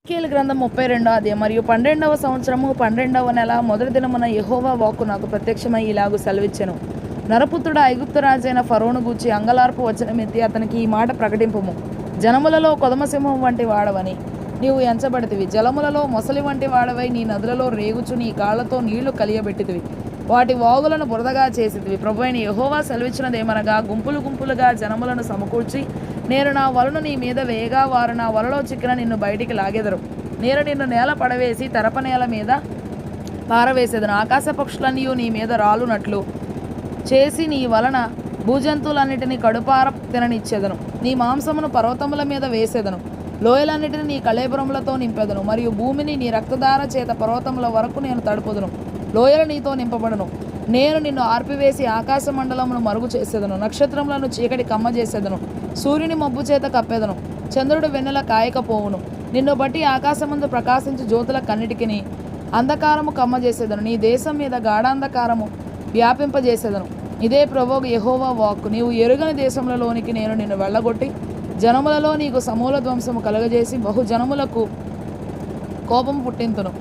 ఎహెజ్కేలు గ్రంథం 32వ అధ్యాయం. మరియు 12వ సంవత్సరము 12వ నెల మొదటి దినమున యెహోవా వాక్కు నాకు ప్రత్యక్షమై ఇలాగు సెలవిచ్చెను. నరపుత్రుడా, ఐగుప్తు రాజైన ఫరోను గూర్చి అంగలార్పు వచనమెత్తి అతనికి ఈ మాట ప్రకటింపుము. జనములలో కొదమసింహం వంటి వాడవని నీవు ఎంచబడితివి. జలములలో మొసలి వంటి వాడవై నీ నదులలో రేగుచు నీ కాళ్లతో నీళ్లు కలియబెట్టితివి. వాటి వాగులను బురదగా చేసితివి. ప్రభువైన యెహోవా సెలవిచ్చినదేమనగా, గుంపులు గుంపులుగా జనములను సమకూర్చి నేను నా వలను నీ మీద వేయగా వారు నా వలలో చిక్కిన నిన్ను బయటికి లాగెదరు. నేను నిన్ను నేల పడవేసి తెరప నేల మీద పారవేసేదను. ఆకాశ పక్షులన్నీ నీ మీద రాలునట్లు చేసి నీ వలన భూజంతువులన్నిటినీ కడుపార తిననిచ్చేదను. నీ మాంసమును పర్వతముల మీద వేసేదను. లోయలన్నిటిని నీ కళేబరములతో నింపెదను. మరియు భూమిని నీ రక్తధార చేత పర్వతముల వరకు నేను తడుపుదును. లోయలు నీతో నింపబడును. నేను నిన్ను ఆర్పివేసి ఆకాశ మండలమును మరుగు చేసేదను. నక్షత్రములను చీకటి కమ్మజేసేదను. సూర్యుని మబ్బు చేత కప్పెదను. చంద్రుడు వెన్నెల కాయకపోవును. నిన్ను బట్టి ఆకాశమందు ప్రకాశించు జ్యోతుల కన్నిటికిని అంధకారము కమ్మజేసేదను. నీ దేశం మీద గాఢాంధకారము వ్యాపింపజేసేదను. ఇదే ప్రభువు యెహోవా వాక్కు. నీవు ఎరుగని దేశములలోనికి నేను నిన్ను వెళ్ళగొట్టి జనములలో నీకు సమూల ధ్వంసము కలుగజేసి బహుజనములకు కోపం పుట్టింతును.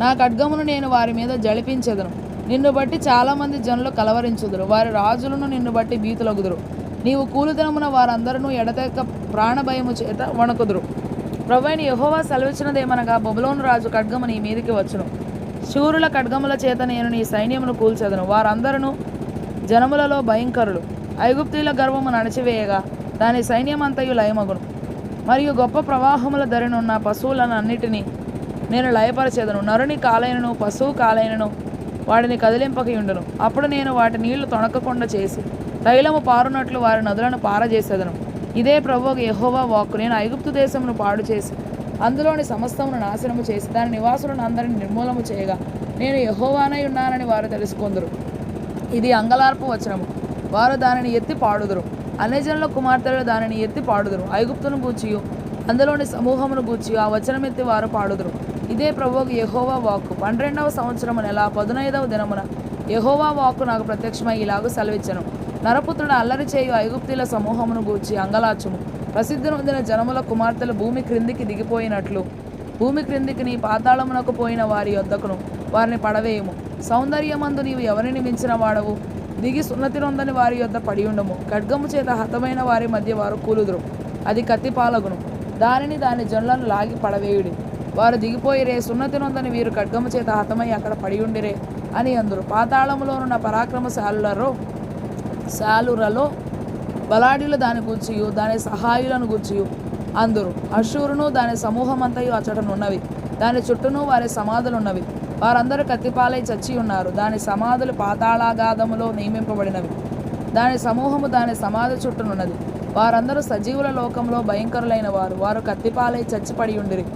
నా ఖడ్గమును నేను వారి మీద జడిపించెదను. నిన్ను బట్టి చాలామంది జనులు కలవరించుదురు. వారి రాజులను నిన్ను బట్టి భీతులగుదురు. నీవు కూలిదినమున వారందరూ ఎడతెక్క ప్రాణభయము చేత వణకుదురు. ప్రభువైన యెహోవా సెలవిచ్చినదేమనగా, బబులోను రాజు ఖడ్గము నీ మీదికి వచ్చును. శూరుల ఖడ్గముల చేత నేను నీ సైన్యమును కూల్చెదను. వారందరూ జనములలో భయంకరులు. ఐగుప్తీయుల గర్వము నడిచివేయగా దాని సైన్యమంతయు లయమగును. మరియు గొప్ప ప్రవాహముల ధరినున్న పశువులను అన్నిటినీ నేను లయపరచెదను. నరుని కాలైనను పశువు కాలైనను వాటిని కదిలింపకయుండును. అప్పుడు నేను వాటి నీళ్లు తొణకకుండా చేసి తైలము పారునట్లు వారి నదులను పారజేసేదను. ఇదే ప్రభువు యెహోవా వాక్కు. నేను ఐగుప్తు దేశమును పాడు చేసి అందులోని సమస్తమును నాశనము చేసి దాని నివాసులను అందరిని నిర్మూలము చేయగా నేను యెహోవానై ఉన్నానని వారు తెలుసుకొందురు. ఇది అంగలార్పు వచనము. వారు దానిని ఎత్తి పాడుదురు. అన్యజనుల కుమార్తెలు దానిని ఎత్తి పాడుదురు. ఐగుప్తును గూర్చియు అందులోని సమూహమును గూర్చియు ఆ వచనమెత్తి వారు పాడుదురు. ఇదే ప్రభువు యెహోవా వాక్కు. 12వ సంవత్సరము నెల 15వ దినమున యెహోవా వాక్కు నాకు ప్రత్యక్షమై ఇలాగు సెలవిచ్చెను. నరపుత్రుడు, అల్లరి చేయు ఐగుప్తీయుల సమూహమును గూర్చి అంగలార్చుము. ప్రసిద్ధి నొందిన జనముల కుమార్తెలు భూమి క్రిందికి దిగిపోయినట్లు భూమి క్రిందికి నీ పాతాళమునకు పోయిన వారి యొద్దకును వారిని పడవేయము. సౌందర్యమందు నీవు ఎవరిని మించిన వాడవు? దిగి సున్నతి నొందని వారి యొద్ద పడియుండము. ఖడ్గము చేత హతమైన వారి మధ్య వారు కూలుదురు. అది కత్తిపాలగును. దానిని దాని జనులను లాగి పడవేయుడి. వారు దిగిపోయిరే. సున్నతి నొందని వీరు ఖడ్గము చేత హతమై అక్కడ పడియుండిరే అని అందురు. పాతాళములోనున్న శాలురలో బలాఢ్యులు దాని గూర్చియు దాని సహాయులను గూర్చియు అందురు. అషూరును దాని సమూహమంతయు అచ్చటనున్నవి. దాని చుట్టూను వారి సమాధులున్నవి. వారందరూ కత్తిపాలై చచ్చి ఉన్నారు. దాని సమాధులు పాతాళాగాధములో నియమింపబడినవి. దాని సమూహము దాని సమాధి చుట్టూనున్నది. వారందరూ సజీవుల లోకంలో భయంకరులైన వారు. వారు కత్తిపాలై చచ్చిపడి ఉండిరి.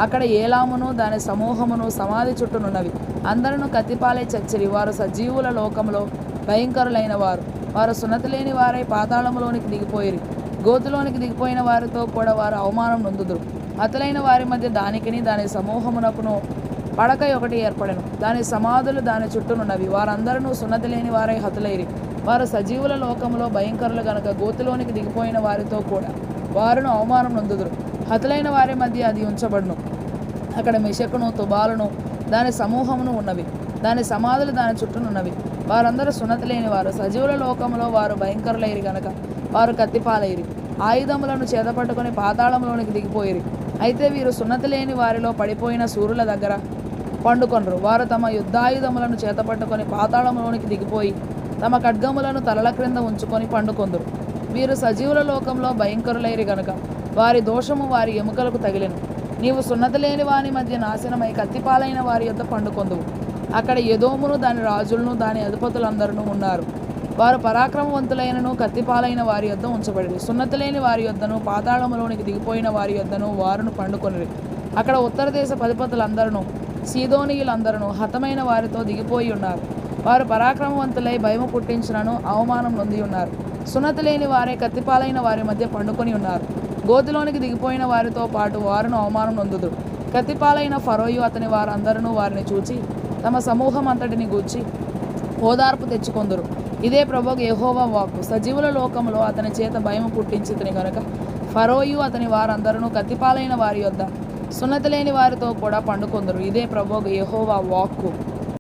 అక్కడ ఏలామును దాని సమూహమును సమాధి చుట్టూనున్నవి. అందరూ కత్తిపాలై చచ్చిరి. వారు సజీవుల లోకంలో భయంకరులైన వారు. వారు సున్నతి లేని వారై పాతాళములోనికి దిగిపోయిరి. గోతులోనికి దిగిపోయిన వారితో కూడా వారు అవమానం నొందుదురు. హతులైన వారి మధ్య దానికిని దాని సమూహమునకును పడక ఒకటి ఏర్పడెను. దాని సమాధులు దాని చుట్టూనున్నవి. వారందరూ సున్నతి లేని వారై హతులైరి. వారు సజీవుల లోకంలో భయంకరులు గనుక గోతులోనికి దిగిపోయిన వారితో కూడా వారును అవమానం నొందుదురు. హతులైన వారి మధ్య అది ఉంచబడును. అక్కడ మెషకును తుబాలును దాని సమూహమును ఉన్నవి. దాని సమాధులు దాని చుట్టూనున్నవి. వారందరూ సున్నతి లేని వారు. సజీవుల లోకంలో వారు భయంకరులైరి గనక వారు కత్తిపాలైరి. ఆయుధములను చేతపట్టుకుని పాతాళంలోనికి దిగిపోయిరి. అయితే వీరు సున్నతి లేని వారిలో పడిపోయిన సూర్యుల దగ్గర పండుకొనరు. వారు తమ యుద్ధాయుధములను చేతపట్టుకొని పాతాళంలోనికి దిగిపోయి తమ ఖడ్గములను తలల క్రింద ఉంచుకొని పండుకొందురు. వీరు సజీవుల లోకంలో భయంకరులైరి గనుక వారి దోషము వారి ఎముకలకు తగిలెను. నీవు సున్నతి లేని వాని మధ్య నాశనమై కత్తిపాలైన వారి యొద్ద పండుకొందువు. అక్కడ ఎదోమును దాని రాజులను దాని అధిపతులందరూ ఉన్నారు. వారు పరాక్రమవంతులైనను కత్తిపాలైన వారి యొద్ద ఉంచబడిరి. సున్నతి లేని వారి యొద్దను పాతాళములోనికి దిగిపోయిన వారి యొద్దను వారును పండుకొనిరి. అక్కడ ఉత్తర దేశ అధిపతులందరూ సీదోనీయులందరూ హతమైన వారితో దిగిపోయి ఉన్నారు. వారు పరాక్రమవంతులై భయము పుట్టించినను అవమానం నొంది ఉన్నారు. సున్నతి లేని వారే కత్తిపాలైన వారి మధ్య పండుకొని ఉన్నారు. గోతిలోనికి దిగిపోయిన వారితో పాటు వారును అవమానం నొందుదురు. కత్తిపాలైన ఫరోయు అతని వారందరూ వారిని చూచి తమ సమూహం అంతటిని గూర్చి ఓదార్పు తెచ్చుకొందురు. ఇదే ప్రభువు యెహోవా వాక్కు. సజీవుల లోకంలో అతని చేత భయము పుట్టించితిని గనుక ఫరోయు అతని వారందరూ కత్తిపాలైన వారి యొద్ద సున్నతి లేని వారితో కూడా పండుకొందరు. ఇదే ప్రభువు యెహోవా వాక్కు.